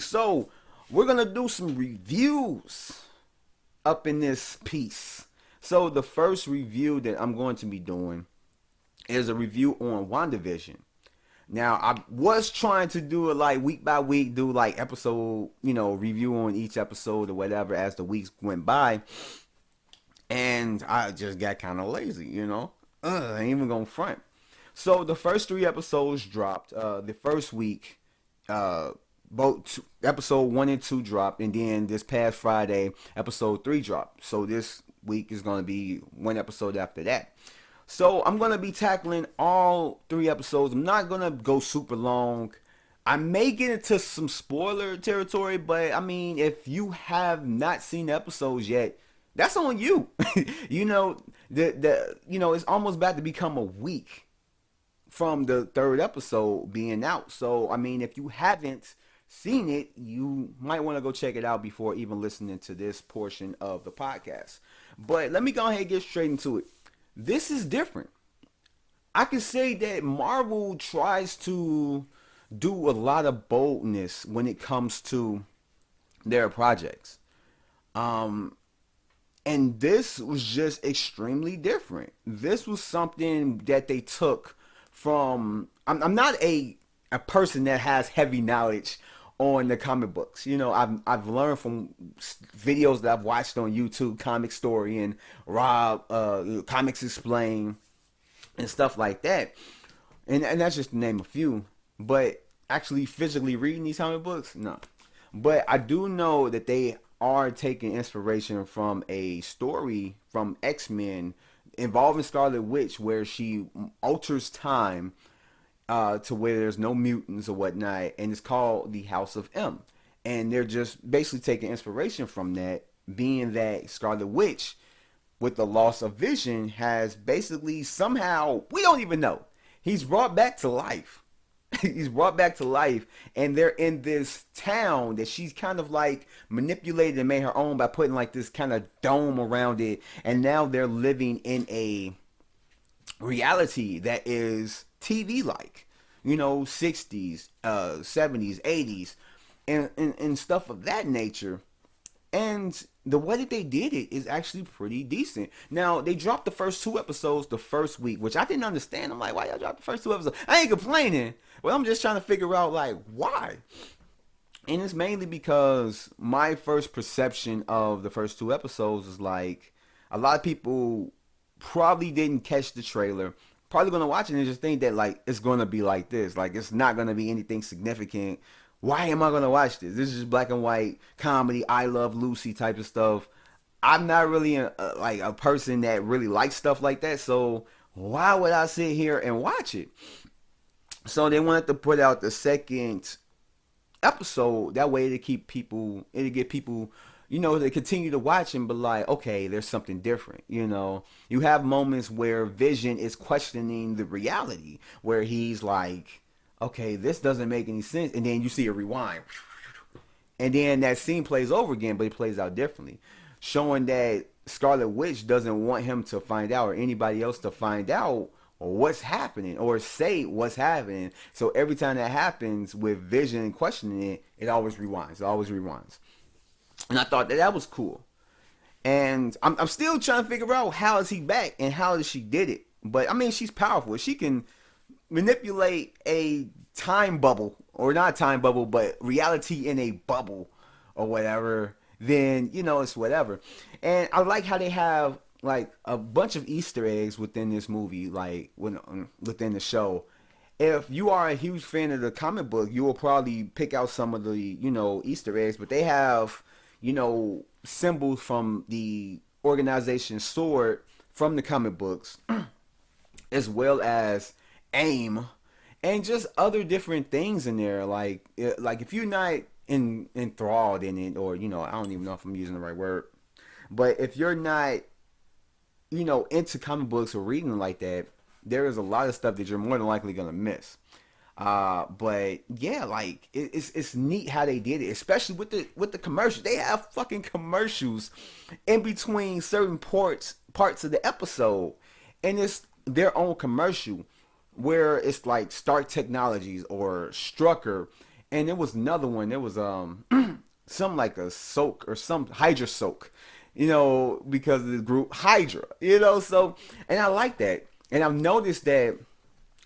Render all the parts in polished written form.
So we're gonna do some reviews up in this piece. So the first review that I'm going to be doing is a review on WandaVision. Now I was trying to do it like week by week, do like episode, review on each episode or whatever as the weeks went by, and I just got kind of lazy, I ain't even gonna front. So the first three episodes dropped. The first week, both episode 1 and 2 dropped, and then this past Friday, episode 3 dropped. So this week is gonna be one episode after that. So I'm going to be tackling all 3 episodes. I'm not going to go super long. I may get into some spoiler territory, but I mean, if you have not seen episodes yet, that's on you. It's almost about to become a week from the 3rd episode being out. So, I mean, if you haven't seen it, you might want to go check it out before even listening to this portion of the podcast. But let me go ahead and get straight into it. This is different. I can say that Marvel tries to do a lot of boldness when it comes to their projects. And this was just extremely different. This was something that they took from... I'm not a person that has heavy knowledge on the comic books. I've learned from videos that I've watched on YouTube, Comic Story and Rob, Comics Explain, and stuff like that. And that's just to name a few. But actually physically reading these comic books, no. But I do know that they are taking inspiration from a story from X-Men involving Scarlet Witch where she alters time to where there's no mutants or whatnot, and it's called the House of M. And they're just basically taking inspiration from that, being that Scarlet Witch, with the loss of vision, has basically somehow, we don't even know, he's brought back to life. He's brought back to life, and they're in this town that she's kind of like manipulated and made her own by putting like this kind of dome around it, and now they're living in a reality that is TV like, 60s, 70s, 80s, and stuff of that nature. And the way that they did it is actually pretty decent. Now, they dropped the first 2 episodes the first week, which I didn't understand. I'm like, why y'all drop the first 2 episodes? I ain't complaining, but I'm just trying to figure out, like, why? And it's mainly because my first perception of the first 2 episodes is like, a lot of people probably didn't catch the trailer, probably gonna watch it and just think that like it's gonna be like this, like it's not gonna be anything significant. Why am I gonna watch this? This is just black and white comedy, I Love Lucy type of stuff. I'm not really a person that really likes stuff like that, so why would I sit here and watch it? So they wanted to put out the second episode that way to keep people, it'll get people, they continue to watch and be like, okay, there's something different. You have moments where Vision is questioning the reality, where he's like, okay, this doesn't make any sense. And then you see a rewind. And then that scene plays over again, but it plays out differently, showing that Scarlet Witch doesn't want him to find out or anybody else to find out what's happening or say what's happening. So every time that happens with Vision questioning it, it always rewinds. It always rewinds. And I thought that was cool. And I'm still trying to figure out how is he back and how she did it. But I mean, she's powerful. She can manipulate a time bubble, or not a time bubble, but reality in a bubble or whatever. Then, it's whatever. And I like how they have like a bunch of Easter eggs within this movie, like within the show. If you are a huge fan of the comic book, you will probably pick out some of the, Easter eggs, but they have, symbols from the organization SWORD from the comic books, as well as AIM, and just other different things in there. Like if you're not enthralled in it, or, I don't even know if I'm using the right word, but if you're not, into comic books or reading them like that, there is a lot of stuff that you're more than likely going to miss. But yeah, like it's neat how they did it, especially with the commercials. They have fucking commercials in between certain parts of the episode, and it's their own commercial where it's like Stark Technologies or Strucker, and there was another one. There was some like a soak or some Hydra soak, because of the group Hydra, So, and I like that, and I've noticed that.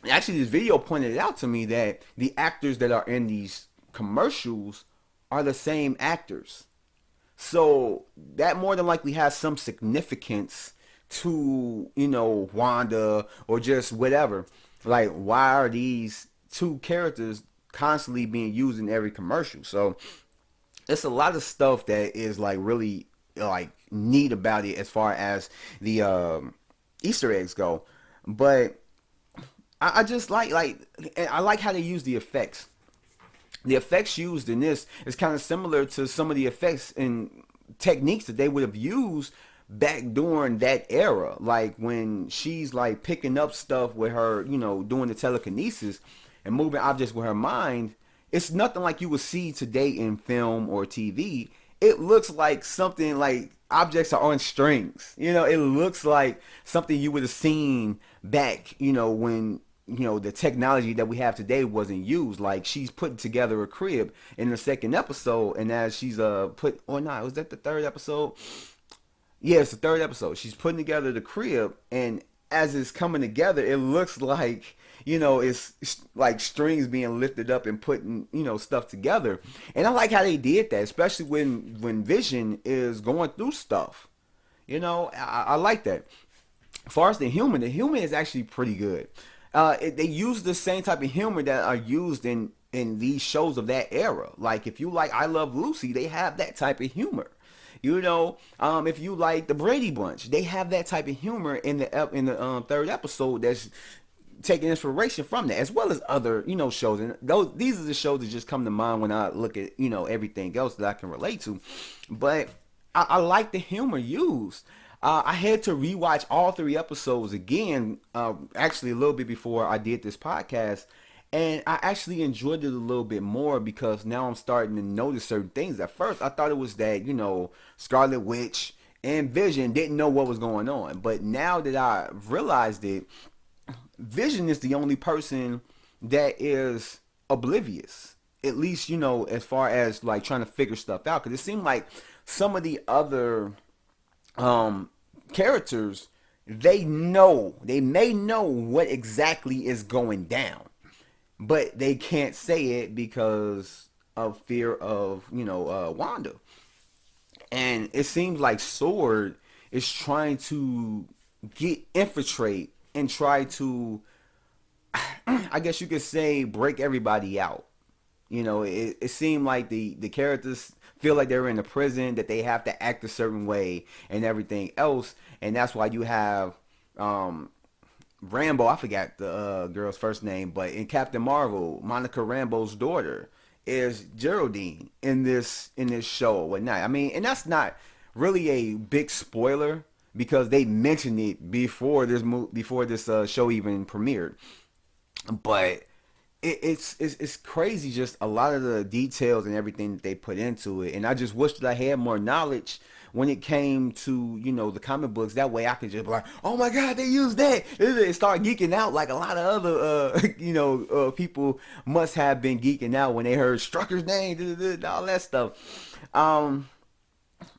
Actually, this video pointed out to me that the actors that are in these commercials are the same actors. So that more than likely has some significance to, Wanda or just whatever. Like, why are these two characters constantly being used in every commercial? So it's a lot of stuff that is like really like neat about it as far as the Easter eggs go. But I just I like how they use the effects. The effects used in this is kind of similar to some of the effects and techniques that they would have used back during that era, like when she's like picking up stuff with her, doing the telekinesis and moving objects with her mind. It's nothing like you would see today in film or TV. It looks like something like objects are on strings. It looks like something you would have seen back, when the technology that we have today wasn't used. Like, she's putting together a crib in the second episode, and as she's was that the third episode? Yeah, it's the third episode. She's putting together the crib, and as it's coming together, it looks like it's like strings being lifted up and putting stuff together. And I like how they did that, especially when Vision is going through stuff. I like that. As far as the human is actually pretty good. They use the same type of humor that are used in these shows of that era. Like, if you like I Love Lucy, they have that type of humor. If you like the Brady Bunch, they have that type of humor in the third episode that's taking inspiration from that, as well as other shows. And these are the shows that just come to mind when I look at everything else that I can relate to. But I like the humor used. I had to rewatch all 3 episodes again, actually a little bit before I did this podcast, and I actually enjoyed it a little bit more because now I'm starting to notice certain things. At first, I thought it was that, Scarlet Witch and Vision didn't know what was going on, but now that I realized it, Vision is the only person that is oblivious, at least, as far as like trying to figure stuff out, because it seemed like some of the other characters, they may know what exactly is going down, but they can't say it because of fear of Wanda. And it seems like Sword is trying to infiltrate and try to, I guess you could say, break everybody out. It seemed like the characters feel like they're in a prison, that they have to act a certain way and everything else. And that's why you have Rambo, I forgot the girl's first name, but in Captain Marvel, Monica Rambeau's daughter is Geraldine in this show or whatnot. I mean, and that's not really a big spoiler because they mentioned it before this show even premiered. But it's crazy, just a lot of the details and everything that they put into it. And I just wish that I had more knowledge when it came to the comic books. That way I could just be like, oh my god, they used that, and start geeking out like a lot of other people must have been geeking out when they heard Strucker's name, all that stuff.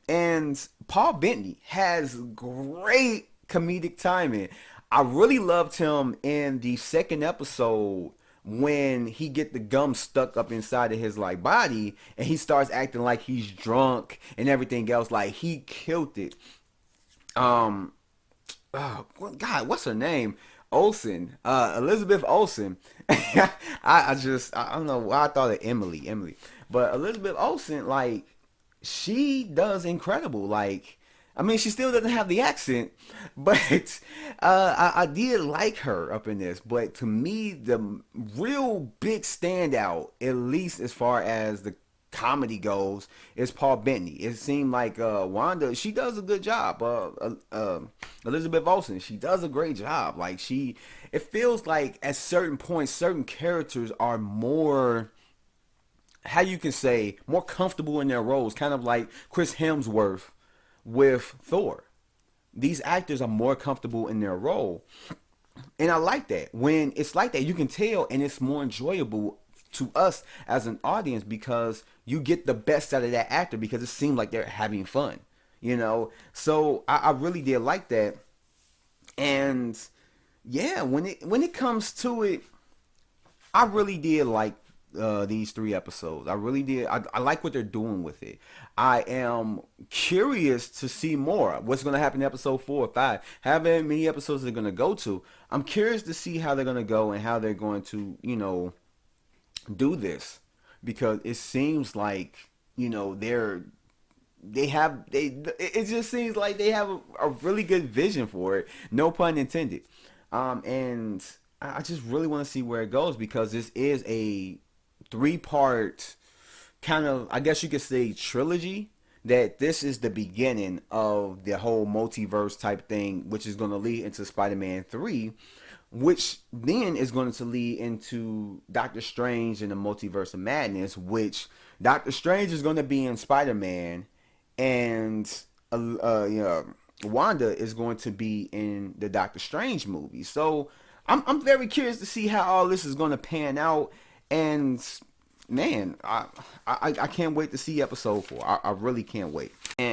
And Paul Bettany has great comedic timing. I really loved him in the second episode when he get the gum stuck up inside of his like body and he starts acting like he's drunk and everything else. Like, he killed it. Oh God, what's her name? Olsen, Elizabeth Olsen. I don't know why I thought of Emily, but Elizabeth Olsen, like, she does incredible. Like, I mean, she still doesn't have the accent, but I did like her up in this. But to me, the real big standout, at least as far as the comedy goes, is Paul Bettany. It seemed like Wanda, she does a good job. Elizabeth Olsen, she does a great job. Like, it feels like at certain points, certain characters are more, how you can say, more comfortable in their roles. Kind of like Chris Hemsworth with Thor. These actors are more comfortable in their role, and I like that. When it's like that, you can tell, and it's more enjoyable to us as an audience, because you get the best out of that actor because it seemed like they're having fun, you know. So I really did like that, and yeah, when it comes to it, I really did like these 3 episodes. I really did. I like what they're doing with it. I am curious to see more. What's going to happen in episode 4 or 5? However many episodes they're going to go to. I'm curious to see how they're going to go and how they're going to, do this, because it seems like, it just seems like they have a really good vision for it. No pun intended. And I just really want to see where it goes, because this is a 3-part kind of, I guess you could say, trilogy. That this is the beginning of the whole multiverse type thing, which is going to lead into Spider-Man 3, which then is going to lead into Doctor Strange and the Multiverse of Madness, which Doctor Strange is going to be in Spider-Man, and Wanda is going to be in the Doctor Strange movie. So I'm very curious to see how all this is going to pan out, and man, I can't wait to see episode 4. I really can't wait. And